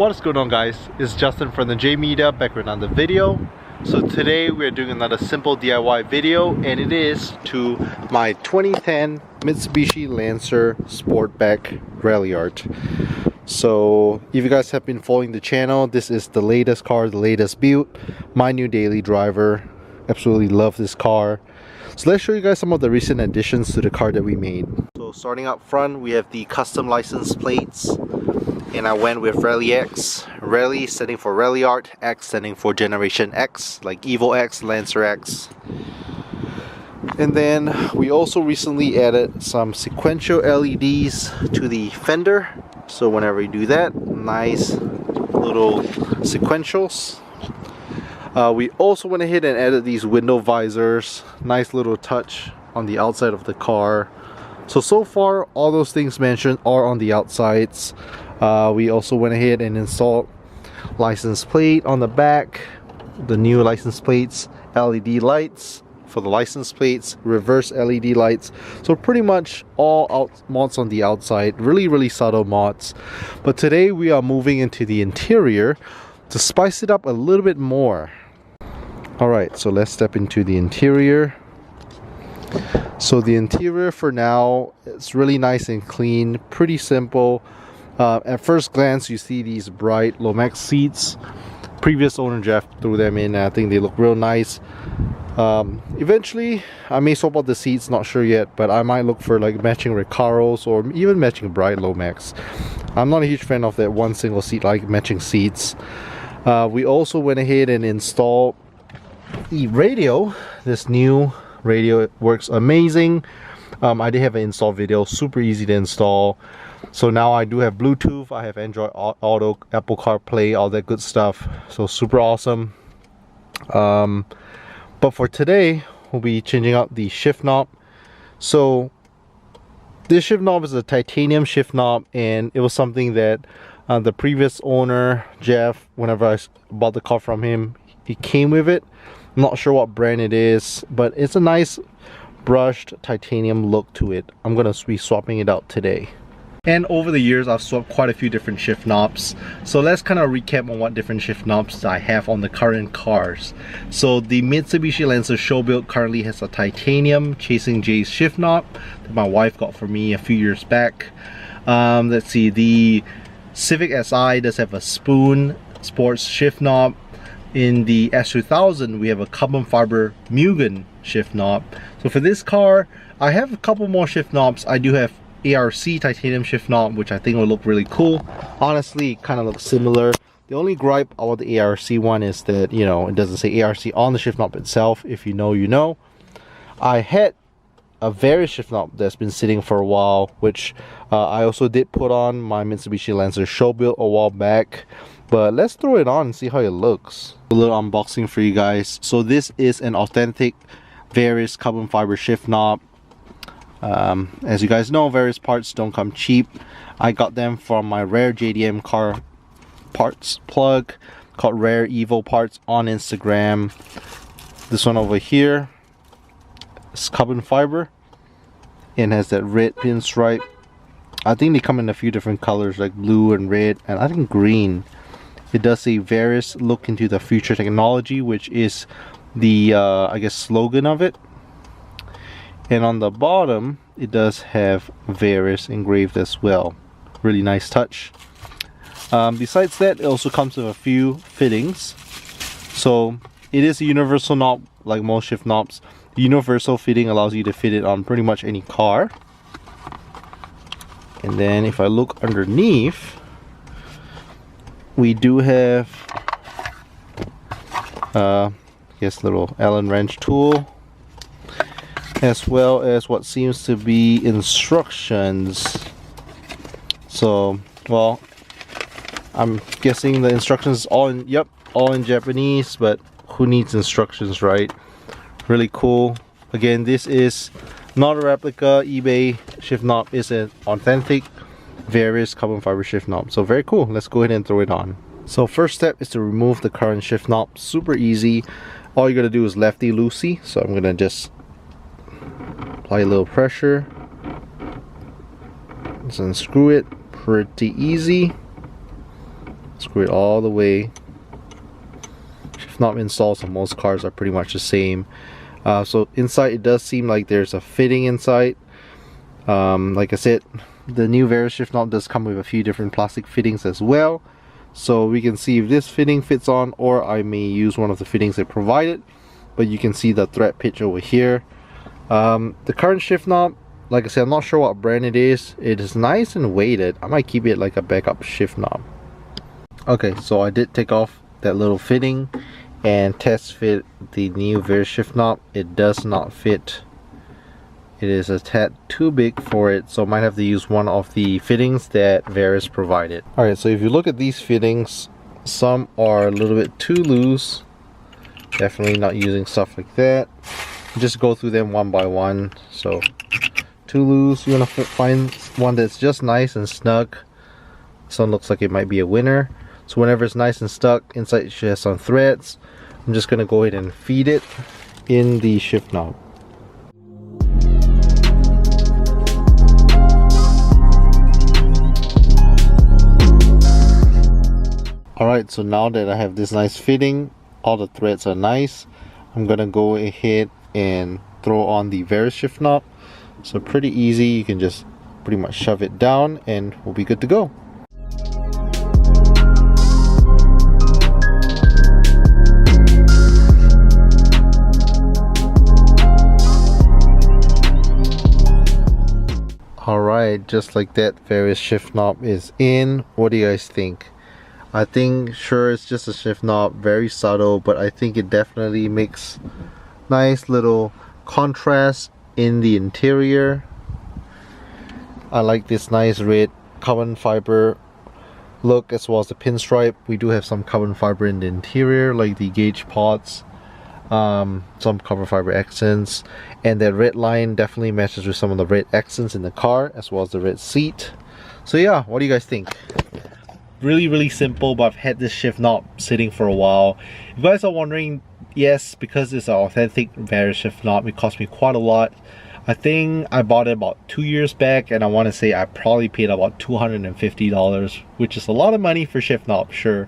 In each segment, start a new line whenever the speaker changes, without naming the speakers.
What is going on, guys? It's Justin from the J Media back with another video. So today we're doing another simple DIY video, and it is to my 2010 Mitsubishi Lancer Sportback Ralliart. So if you guys have been following the channel, this is the latest car, the latest build, my new daily driver. Absolutely love this car. So let's show you guys some of the recent additions to the car that we made. So starting up front, we have the custom license plates, and I went with Rally X. Rally standing for Ralliart, X standing for Generation X, like Evo X, Lancer X. And then we also recently added some sequential LEDs to the fender. So whenever you do that, nice little sequentials. We also went ahead and added these window visors. Nice little touch on the outside of the car. So far all those things mentioned are on the outsides. We also went ahead and installed license plate on the back, the new license plates, LED lights for the license plates, reverse LED lights. So pretty much all mods on the outside, really subtle mods. But today we are moving into the interior to spice it up a little bit more. Alright, so let's step into the interior. So the interior for now, it's really nice and clean, pretty simple. At first glance you see these bright Lomax seats. Previous owner Jeff threw them in, and I think they look real nice. Eventually I may swap out the seats, not sure yet, but I might look for like matching Recaros or even matching bright Lomax. I'm not a huge fan of that one single seat like matching seats. We also went ahead and installed the radio. This new radio, it works amazing. I did have an install video, super easy to install. So now I do have Bluetooth, I have Android Auto, Apple CarPlay, all that good stuff. So super awesome. But for today, we'll be changing out the shift knob. So this shift knob is a titanium shift knob, and it was something that the previous owner, Jeff, whenever I bought the car from him, he came with it. I'm not sure what brand it is, but it's a nice brushed titanium look to it. I'm gonna be swapping it out today. And over the years, I've swapped quite a few different shift knobs. So let's kind of recap on what different shift knobs I have on the current cars. So the Mitsubishi Lancer show build currently has a titanium Chasing J's shift knob that my wife got for me a few years back. Let's see, the Civic Si does have a spoon sports shift knob. In the S2000, we have a carbon fiber Mugen shift knob. So for this car, I have a couple more shift knobs. I do have ARC titanium shift knob, which I think will look really cool. Honestly, it kind of looks similar. The only gripe about the ARC one is that, you know, it doesn't say ARC on the shift knob itself. If you know, you know. I had a Varis shift knob that's been sitting for a while, which I also did put on my Mitsubishi Lancer show build a while back. But let's throw it on and see how it looks. A little unboxing for you guys. So this is an authentic Varis carbon fiber shift knob. As you guys know, Varis parts don't come cheap. I got them from my Rare JDM car parts plug called Rare Evo Parts on Instagram. This one over here is carbon fiber and has that red pinstripe. I think they come in a few different colors like blue and red, and I think green. It does say Varis look into the future technology, which is the I guess slogan of it. And on the bottom it does have Varis engraved as well. Really nice touch. Besides that, it also comes with a few fittings. So it is a universal knob like most shift knobs. The universal fitting allows you to fit it on pretty much any car. And then if I look underneath, we do have this little Allen wrench tool, as well as what seems to be instructions. So, well, I'm guessing the instructions all in Japanese, but who needs instructions, right? Really cool. Again, this is not a replica eBay shift knob, is an authentic Varis carbon fiber shift knob. So very cool. Let's go ahead and throw it on. So first step is to remove the current shift knob. Super easy. All you gotta do is lefty loosey. So I'm gonna just apply a little pressure. Just unscrew it. Pretty easy. Screw it all the way. Shift knob installs on most cars are pretty much the same. So inside it does seem like there's a fitting inside. Like I said, the new Varis shift knob does come with a few different plastic fittings as well. So we can see if this fitting fits on, or I may use one of the fittings they provided. But you can see the thread pitch over here. The current shift knob, like I said, I'm not sure what brand it is. It is nice and weighted. I might keep it like a backup shift knob. Okay, so I did take off that little fitting and test fit the new Varis shift knob. It does not fit. It is a tad too big for it, so I might have to use one of the fittings that Varis provided. Alright, so if you look at these fittings, some are a little bit too loose. Definitely not using stuff like that. Just go through them one by one. So too loose, you want to find one that's just nice and snug. This one looks like it might be a winner. So whenever it's nice and stuck, inside it should have some threads. I'm just going to go ahead and feed it in the shift knob. Alright, so now that I have this nice fitting, all the threads are nice, I'm gonna go ahead and throw on the Varis shift knob. So pretty easy, you can just pretty much shove it down and we'll be good to go. Alright, just like that, Varis shift knob is in. What do you guys think? I think, sure, it's just a shift knob, very subtle, but I think it definitely makes nice little contrast in the interior. I like this nice red carbon fiber look, as well as the pinstripe. We do have some carbon fiber in the interior, like the gauge pods, some carbon fiber accents, and that red line definitely matches with some of the red accents in the car, as well as the red seat. So yeah, what do you guys think? Really simple, but I've had this shift knob sitting for a while. If you guys are wondering, yes, because it's an authentic Varis shift knob, it cost me quite a lot. I think I bought it about 2 years back, and I want to say I probably paid about $250, which is a lot of money for shift knob, sure.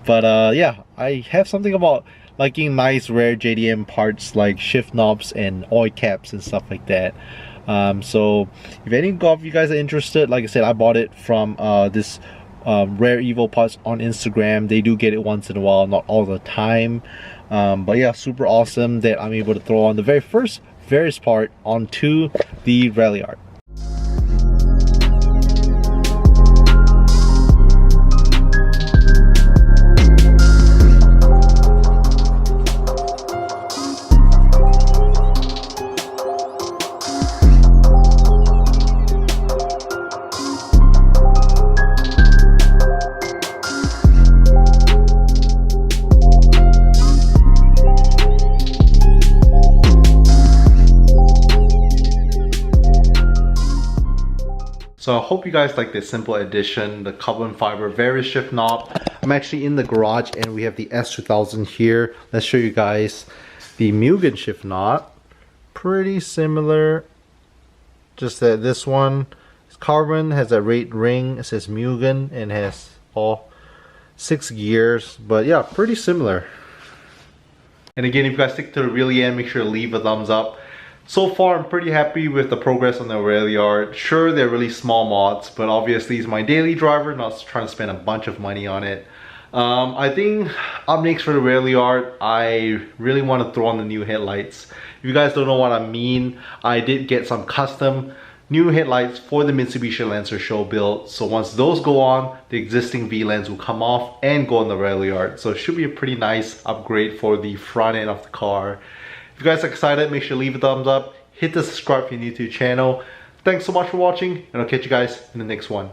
But yeah, I have something about liking nice rare JDM parts like shift knobs and oil caps and stuff like that. So if any of you guys are interested, like I said, I bought it from this Rare Evo parts on Instagram. They do get it once in a while, not all the time. But yeah, super awesome that I'm able to throw on the very first Varis part onto the Ralliart. So I hope you guys like this simple addition, the carbon fiber Varis shift knob. I'm actually in the garage and we have the S2000 here. Let's show you guys the Mugen shift knob. Pretty similar, just that this one is carbon, has a red ring, it says Mugen, and has all 6 gears. But yeah, pretty similar. And again, if you guys stick to the really end, make sure to leave a thumbs up. So far, I'm pretty happy with the progress on the Ralliart. Sure, they're really small mods, but obviously it's my daily driver, not trying to spend a bunch of money on it. I think up next for the Ralliart, I really want to throw on the new headlights. If you guys don't know what I mean, I did get some custom new headlights for the Mitsubishi Lancer show build. So once those go on, the existing V-Lens will come off and go on the Ralliart. So it should be a pretty nice upgrade for the front end of the car. If you guys are excited, make sure to leave a thumbs up, hit the subscribe if you're new to the channel. Thanks so much for watching, and I'll catch you guys in the next one.